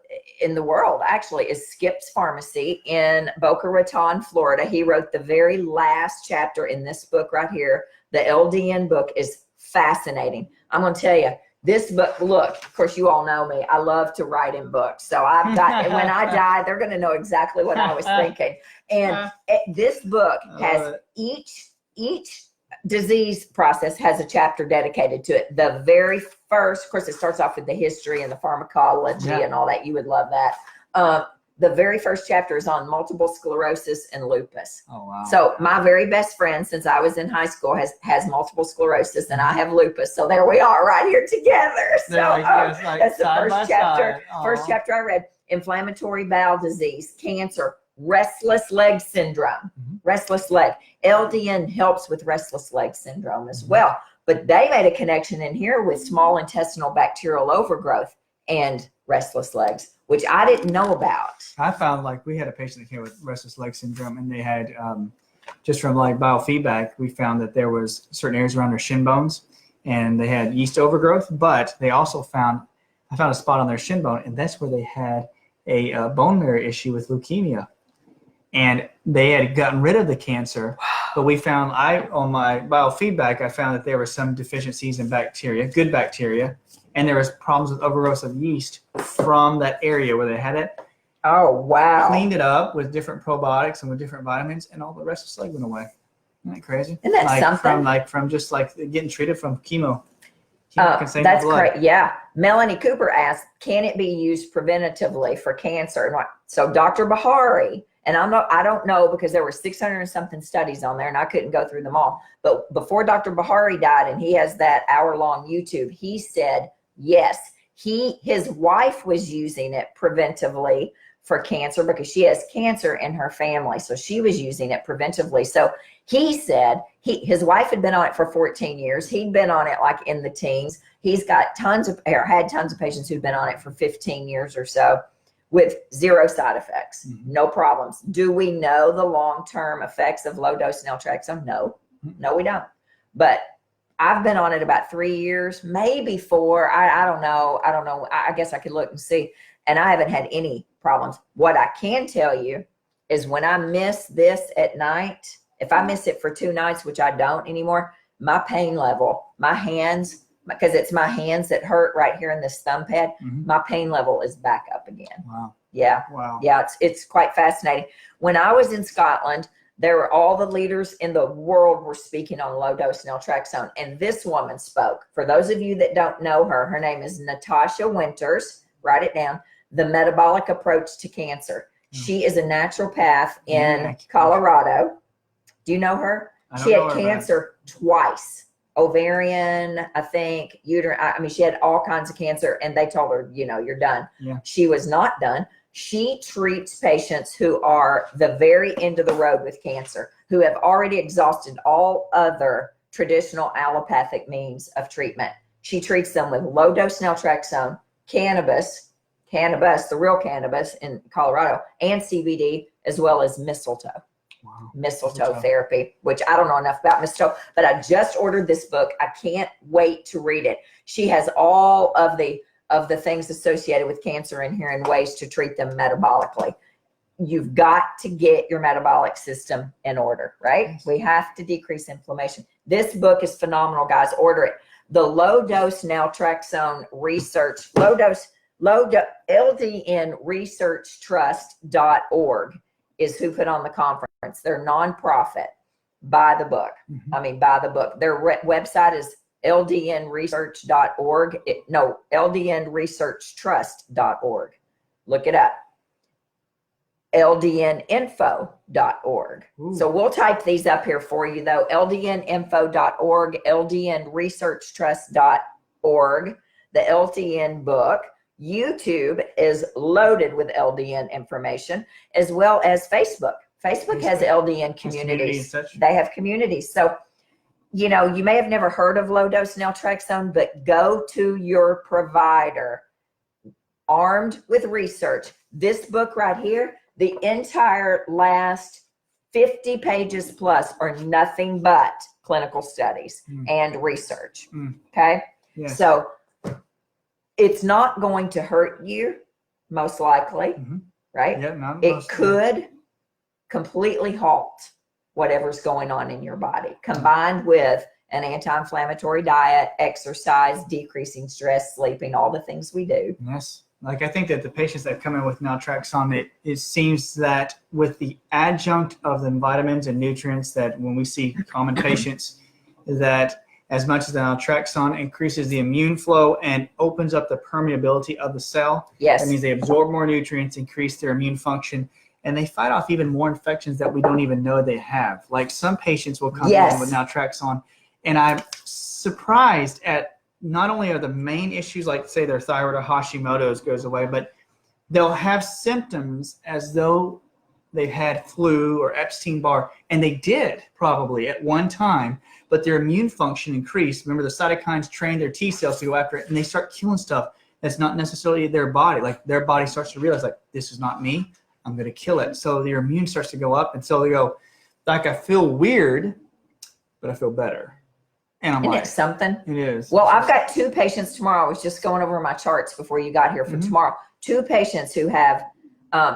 actually, is Skip's Pharmacy in Boca Raton, Florida. He wrote the very last chapter in this book right here. The LDN book is fascinating. I'm going to tell you, this book, look, of course, you all know me. I love to write in books. So when I die, they're going to know exactly what I was thinking. And this book has each disease process has a chapter dedicated to it. The very first, of course, it starts off with the history and the pharmacology and all that. You would love that. The very first chapter is on multiple sclerosis and lupus. Oh, wow. So my very best friend, since I was in high school, has multiple sclerosis, and I have lupus. So there we are right here together. So that's the first chapter. First chapter I read. Inflammatory bowel disease, cancer, restless leg syndrome, restless leg. LDN helps with restless leg syndrome as well. But they made a connection in here with small intestinal bacterial overgrowth and restless legs, which I didn't know about. I found we had a patient that came with restless leg syndrome, and they had, just from biofeedback, we found that there was certain areas around their shin bones, and they had yeast overgrowth, but they also I found a spot on their shin bone, and that's where they had a bone marrow issue with leukemia. And they had gotten rid of the cancer, but we found, on my biofeedback, I found that there were some deficiencies in bacteria, good bacteria, and there was problems with overgrowth of yeast from that area where they had it. Oh, wow. Cleaned it up with different probiotics and with different vitamins, and all the restless leg went away. Isn't that crazy? Isn't that something? From just getting treated from chemo. That's great. Yeah. Melanie Cooper asked, can it be used preventatively for cancer? So Dr. Bahari, and I don't know, because there were 600 and something studies on there and I couldn't go through them all. But before Dr. Bahari died, and he has that hour-long YouTube, he said, yes, his wife was using it preventively for cancer because she has cancer in her family. So she was using it preventively. So he said his wife had been on it for 14 years. He'd been on it in the teens. He's got had tons of patients who've been on it for 15 years or so with zero side effects, no problems. Do we know the long-term effects of low-dose naltrexone? No, we don't. But I've been on it about 3 years, maybe 4. I don't know. I guess I could look and see. And I haven't had any problems. What I can tell you is when I miss this at night, if I miss it for 2 nights, which I don't anymore, my pain level, my hands, because it's my hands that hurt right here in this thumb pad, my pain level is back up again. Wow. Yeah. Wow. Yeah, it's quite fascinating. When I was in Scotland, there were all the leaders in the world were speaking on low-dose naltrexone, and this woman spoke. For those of you that don't know her, her name is Natasha Winters. Write it down. The Metabolic Approach to Cancer. She is a naturopath in Colorado. Do you know her? She had cancer twice. Ovarian, I think, uterine. She had all kinds of cancer, and they told her, you're done. Yeah. She was not done. She treats patients who are the very end of the road with cancer. who have already exhausted all other traditional allopathic means of treatment. She treats them with low-dose naltrexone, cannabis, the real cannabis in Colorado, and CBD, as well as mistletoe. Wow. Mistletoe therapy, which I don't know enough about mistletoe, but I just ordered this book. I can't wait to read it. She has all of the things associated with cancer in here and ways to treat them metabolically. You've got to get your metabolic system in order, right? Yes. We have to decrease inflammation. This book is phenomenal, guys. Order it. The low dose naltrexone research, LDNresearchtrust.org is who put on the conference. They're nonprofit. Buy the book. Buy the book. Their website is ldnresearch.org. ldnresearchtrust.org. Look it up. ldninfo.org. So we'll type these up here for you, though. ldninfo.org, ldnresearchtrust.org, the LDN book. YouTube is loaded with LDN information, as well as Facebook. Facebook has LDN communities. They have communities. So, you know, you may have never heard of low-dose naltrexone, but go to your provider armed with research. This book right here, the entire last 50 pages plus are nothing but clinical studies and research. Okay? Yes. So it's not going to hurt you, most likely, right? Yeah, it could completely halt whatever's going on in your body, combined with an anti-inflammatory diet, exercise, decreasing stress, sleeping, all the things we do. Yes. Like, I think that the patients that come in with naltrexone, it seems that with the adjunct of the vitamins and nutrients, that when we see common patients, that as much as the naltrexone increases the immune flow and opens up the permeability of the cell, yes, that means they absorb more nutrients, increase their immune function, and they fight off even more infections that we don't even know they have. Like, some patients will come in with naltrexone, and I'm surprised at not only are the main issues, like say their thyroid or Hashimoto's goes away, but they'll have symptoms as though they've had flu or Epstein-Barr, and they did probably at one time, but their immune function increased. Remember, the cytokines train their T cells to go after it, and they start killing stuff that's not necessarily their body. Like, their body starts to realize, like, this is not me, I'm going to kill it. So their immune starts to go up, and so they go, like, I feel weird, but I feel better. And I'm Isn't like, it something? It is. Well, I've got 2 patients tomorrow. I was just going over my charts before you got here for tomorrow. 2 patients who have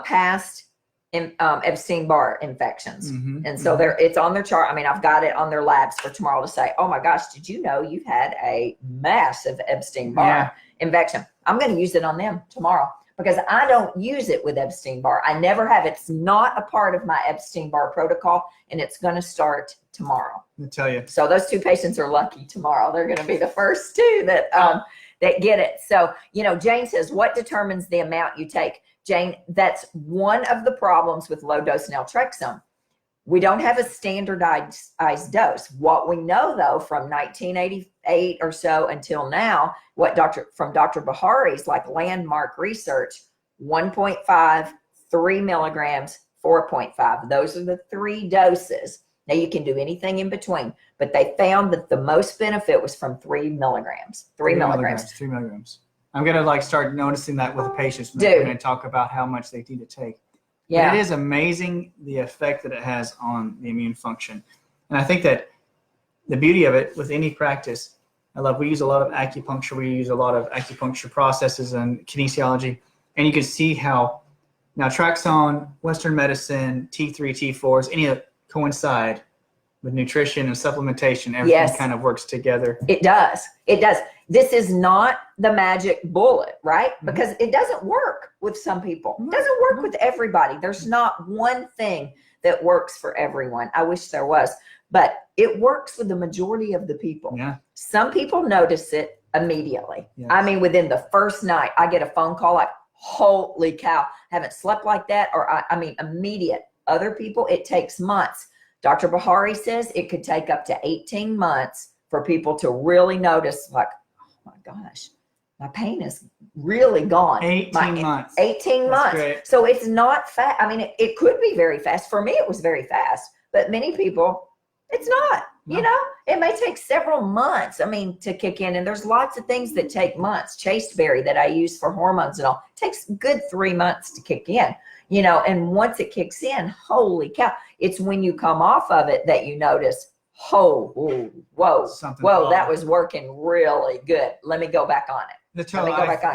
past Epstein-Barr infections. And so it's on their chart. I mean, I've got it on their labs for tomorrow to say, oh my gosh, did you know you've had a massive Epstein-Barr infection? I'm going to use it on them tomorrow, because I don't use it with Epstein-Barr. I never have. It's not a part of my Epstein-Barr protocol, and it's going to start tomorrow. I'll tell you. So those 2 patients are lucky tomorrow. They're going to be the first 2 that get it. So, you know, Jane says, what determines the amount you take? Jane, that's one of the problems with low-dose naltrexone. We don't have a standardized dose. What we know, though, from 1988 or so until now, from Dr. Bahari's like landmark research, 1.5, 3 milligrams, 4.5. Those are the 3 doses. Now, you can do anything in between, but they found that the most benefit was from 3 milligrams. 3 milligrams. 3 milligrams. I'm going to start noticing that with the patients when they talk about how much they need to take. Yeah. But it is amazing the effect that it has on the immune function. And I think that the beauty of it with any practice, we use a lot of acupuncture. We use a lot of acupuncture processes and kinesiology. And you can see how naltrexone, Western medicine, T3, T4s, any of it coincide with nutrition and supplementation. Everything kind of works together. It does. It does. This is not the magic bullet, right? Because it doesn't work with some people. It doesn't work with everybody. There's not one thing that works for everyone. I wish there was, but it works with the majority of the people. Yeah. Some people notice it immediately. Yes. I mean, within the first night, I get a phone call like, holy cow, haven't slept like that. Or I mean, immediate. Other people, it takes months. Dr. Bahari says it could take up to 18 months for people to really notice, like, oh my gosh, my pain is really gone. 18 months. 18 months. Great. So it's not fast. I mean, it could be very fast. For me, it was very fast. but many people, it's not. No. You know, it may take several months, I mean, to kick in. And there's lots of things that take months. Chasteberry that I use for hormones and all, takes a good 3 months to kick in, you know, and once it kicks in, holy cow, it's when you come off of it that you notice, whoa, that was working really good. Let me go back on it.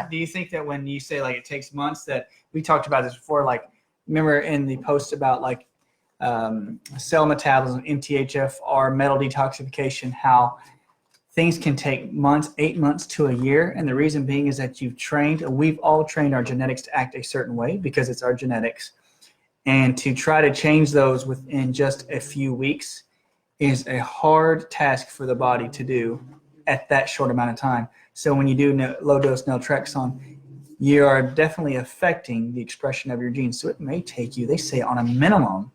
Do you think that when you say like it takes months, that we talked about this before, like remember in the post about like cell metabolism, MTHFR, metal detoxification, how things can take months, 8 months to a year. And the reason being is that we've all trained our genetics to act a certain way because it's our genetics. And to try to change those within just a few weeks is a hard task for the body to do at that short amount of time. So when you do low-dose naltrexone, you are definitely affecting the expression of your genes. So it may take you, they say on a minimum,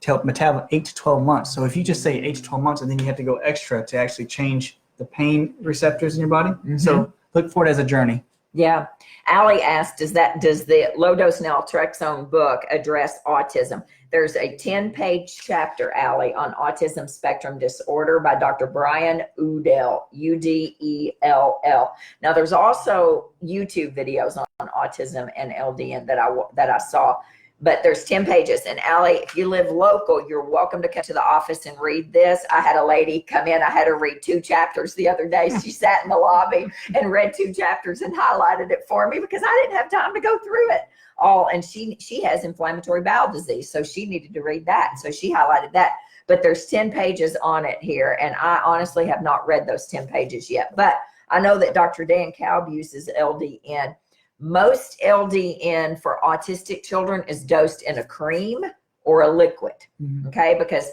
to help metabolize 8 to 12 months. So if you just say 8 to 12 months and then you have to go extra to actually change the pain receptors in your body. Mm-hmm. So look for it as a journey. Yeah. Allie asked, does the low-dose naltrexone book address autism? There's a 10-page chapter, Allie, on autism spectrum disorder by Dr. Brian Udell, Udell. Now, there's also YouTube videos on autism and LDN that I saw. But there's 10 pages. And Allie, if you live local, you're welcome to come to the office and read this. I had a lady come in. I had her read 2 chapters the other day. She sat in the lobby and read 2 chapters and highlighted it for me because I didn't have time to go through it all. And she has inflammatory bowel disease, so she needed to read that. So she highlighted that. But there's 10 pages on it here. And I honestly have not read those 10 pages yet. But I know that Dr. Dan Kalb uses LDN. Most LDN for autistic children is dosed in a cream or a liquid, okay? Because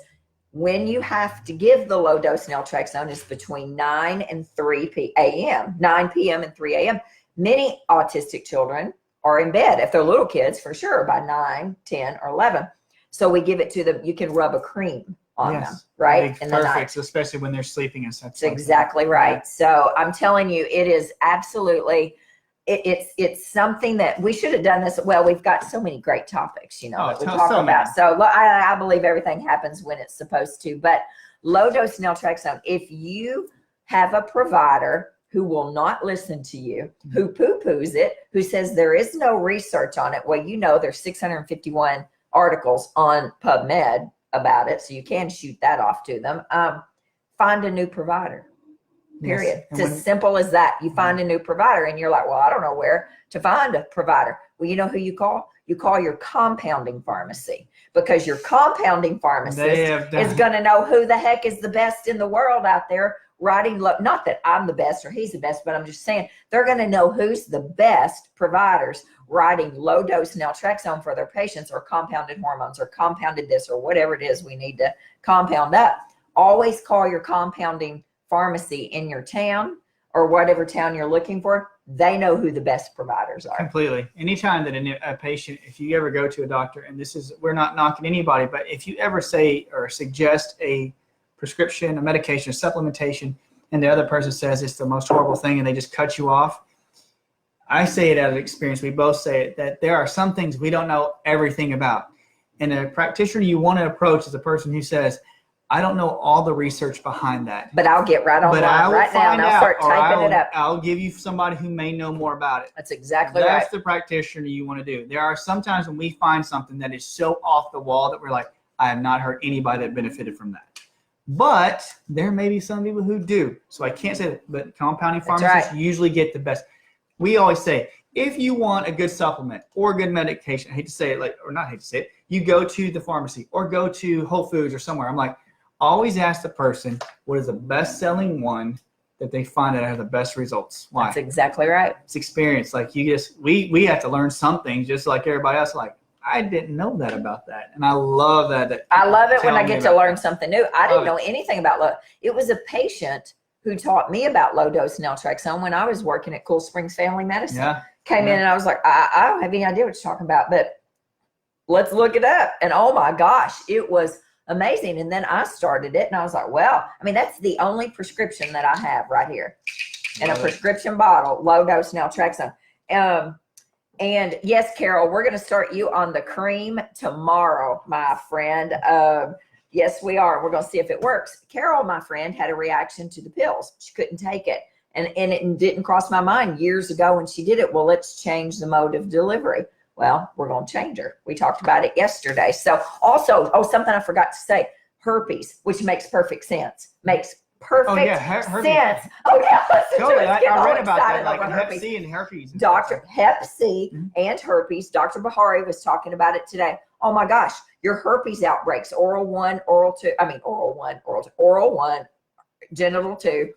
when you have to give the low dose naltrexone is between 9 and 3 p.m., 9 p.m. and 3 a.m. Many autistic children are in bed, if they're little kids, for sure, by 9, 10, or 11. So we give it to them. You can rub a cream on them, right? In the night. So especially when they're sleeping and such. That's exactly right. So I'm telling you, it is absolutely... It's something that we should have done this. Well, we've got so many great topics, you know, that we talk about. So I believe everything happens when it's supposed to. But low dose naltrexone, if you have a provider who will not listen to you, who poo-poos it, who says there is no research on it, well, you know, there's 651 articles on PubMed about it, so you can shoot that off to them. Find a new provider. Period. It's as simple as that. You find a new provider and you're like, well, I don't know where to find a provider. Well, you know who you call? You call your compounding pharmacy, because your compounding pharmacist is going to know who the heck is the best in the world out there writing. Not that I'm the best or he's the best, but I'm just saying they're going to know who's the best providers writing low dose naltrexone for their patients, or compounded hormones, or compounded this, or whatever it is we need to compound up. Always call your compounding pharmacy in your town or whatever town you're looking for. They know who the best providers are. Completely. Anytime that a patient, if you ever go to a doctor, and we're not knocking anybody, but if you ever say or suggest a prescription, a medication, a supplementation, and the other person says it's the most horrible thing and they just cut you off, I say it out of experience. We both say it, that there are some things we don't know everything about. And a practitioner you want to approach is a person who says, I don't know all the research behind that, but I'll get right online right now and I'll start typing it up. I'll give you somebody who may know more about it. That's exactly right. That's the practitioner you want to do. There are some times when we find something that is so off the wall that we're like, I have not heard anybody that benefited from that. But there may be some people who do. So I can't say that, but compounding pharmacists usually get the best. We always say, if you want a good supplement or a good medication, I hate to say it, not hate to say it, you go to the pharmacy or go to Whole Foods or somewhere. I'm like, always ask the person what is the best-selling one that they find that have the best results. Why? That's exactly right. It's experience. Like we have to learn something just like everybody else. Like, I didn't know that about that, and I love that. I love it when I get to learn something new. I didn't know anything about it was a patient who taught me about low-dose naltrexone when I was working at Cool Springs Family Medicine. Yeah. Came in and I was like, I don't have any idea what you're talking about, but let's look it up. And oh my gosh, it was amazing. And then I started it and I was like, well, I mean, that's the only prescription that I have right here in a prescription bottle, low dose naltrexone. And yes, Carol, we're going to start you on the cream tomorrow, my friend. Yes, we are. We're going to see if it works. Carol, my friend, had a reaction to the pills. She couldn't take it. And it didn't cross my mind years ago when she did it. Well, let's change the mode of delivery. Well, we're going to change her. We talked about it yesterday. So also, something I forgot to say, herpes, which makes perfect sense. Makes perfect sense. Oh, yeah. Totally. I read about that, like Hep C and herpes. Dr. Hep C and herpes. Dr. Bahari was talking about it today. Oh, my gosh. Your herpes outbreaks, oral 1, oral 2, oral 1, genital 2.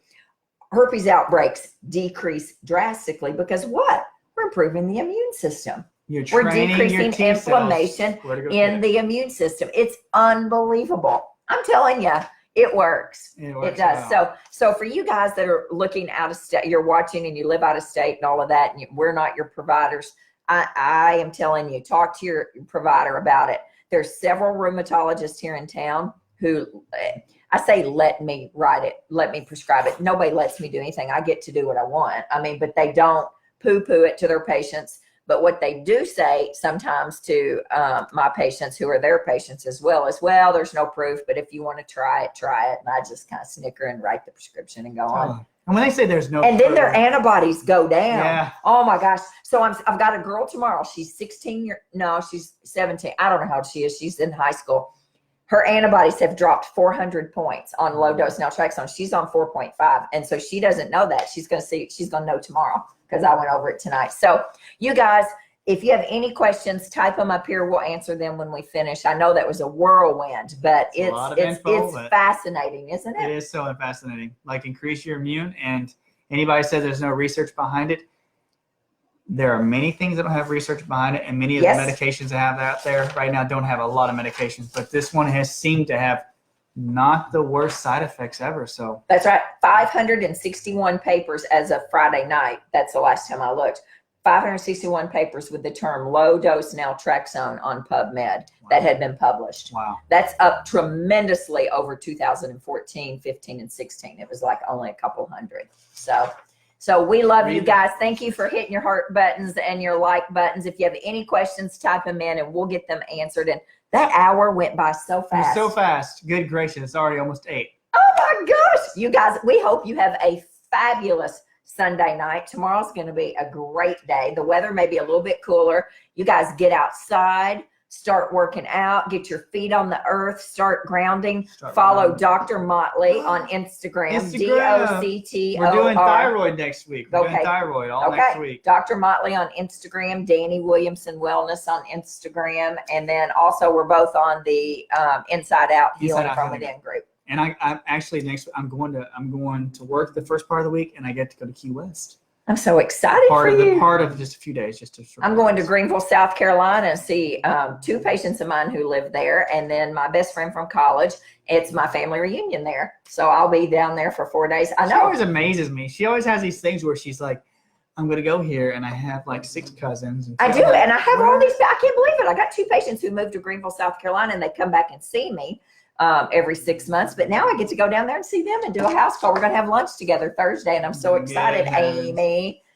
Herpes outbreaks decrease drastically because what? We're improving the immune system. We're decreasing inflammation in the immune system. It's unbelievable. I'm telling you, it works. It does. Well. So for you guys that are looking out of state, you're watching and you live out of state and all of that, and we're not your providers, I am telling you, talk to your provider about it. There's several rheumatologists here in town who, I say, let me write it, let me prescribe it. Nobody lets me do anything. I get to do what I want. I mean, but they don't poo-poo it to their patients. But what they do say sometimes to my patients who are their patients as well, there's no proof, but if you want to try it, try it. And I just kind of snicker and write the prescription and go on. And when they say there's no and proof, then their antibodies go down. Yeah. Oh my gosh. So I've got a girl tomorrow. She's 16 she's 17. I don't know how old she is. She's in high school. Her antibodies have dropped 400 points on low dose naltrexone. She's on 4.5. And so she doesn't know that. She's going to know tomorrow because I went over it tonight. So you guys, if you have any questions, type them up here. We'll answer them when we finish. I know that was a whirlwind, but it's fascinating, isn't it? It is so fascinating. Like, increase your immune, and anybody says there's no research behind it. There are many things that don't have research behind it, and many of the medications that have out there right now don't have a lot of medications. But this one has seemed to have not the worst side effects ever. So that's right. 561 papers as of Friday night. That's the last time I looked. 561 papers with the term low dose naltrexone on PubMed that had been published. Wow. That's up tremendously over 2014, 15, and 16. It was like only a couple hundred. So we love you guys. Thank you for hitting your heart buttons and your like buttons. If you have any questions, type them in and we'll get them answered. And that hour went by so fast. So fast. Good gracious. It's already almost 8. Oh my gosh. You guys, we hope you have a fabulous Sunday night. Tomorrow's going to be a great day. The weather may be a little bit cooler. You guys get outside, start working out, get your feet on the earth, start grounding. Follow Dr. Motley on Instagram. DOCTOR. We're doing thyroid next week. We're doing thyroid next week. Dr. Motley on Instagram. Dani Williamson Wellness on Instagram. And then also we're both on the Inside Out Healing from Within group. And I'm actually I'm going to work the first part of the week, and I get to go to Key West. I'm so excited for you. Part of just a few days, I'm going to Greenville, South Carolina, and see 2 patients of mine who live there, and then my best friend from college. It's my family reunion there, so I'll be down there for 4 days. I know. She always amazes me. She always has these things where she's like, I'm going to go here, and I have like 6 cousins. I do, and I have all these. I can't believe it. I got 2 patients who moved to Greenville, South Carolina, and they come back and see me every 6 months. But now I get to go down there and see them and do a house call. We're going to have lunch together Thursday, and I'm so excited.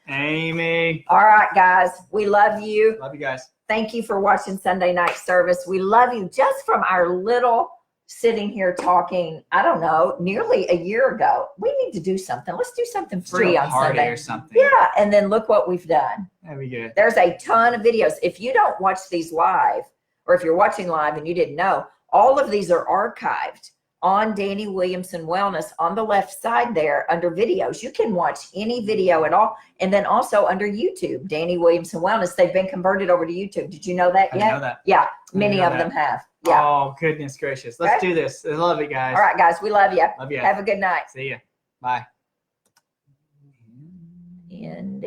Amy. All right, guys. We love you. Love you guys. Thank you for watching Sunday night service. We love you. Just from our little sitting here talking, I don't know, nearly a year ago, we need to do something. Let's do something free on Sunday or something. Yeah, and then look what we've done. That'd be good. There's a ton of videos. If you don't watch these live, or if you're watching live and you didn't know, all of these are archived on Dani Williamson Wellness on the left side there under videos. You can watch any video at all. And then also under YouTube, Dani Williamson Wellness. They've been converted over to YouTube. Did you know that yet? I know that. Yeah, many of them have. Yeah. Oh, goodness gracious. Let's do this. I love it, guys. All right, guys. We love you. Love you. Have a good night. See ya. Bye. And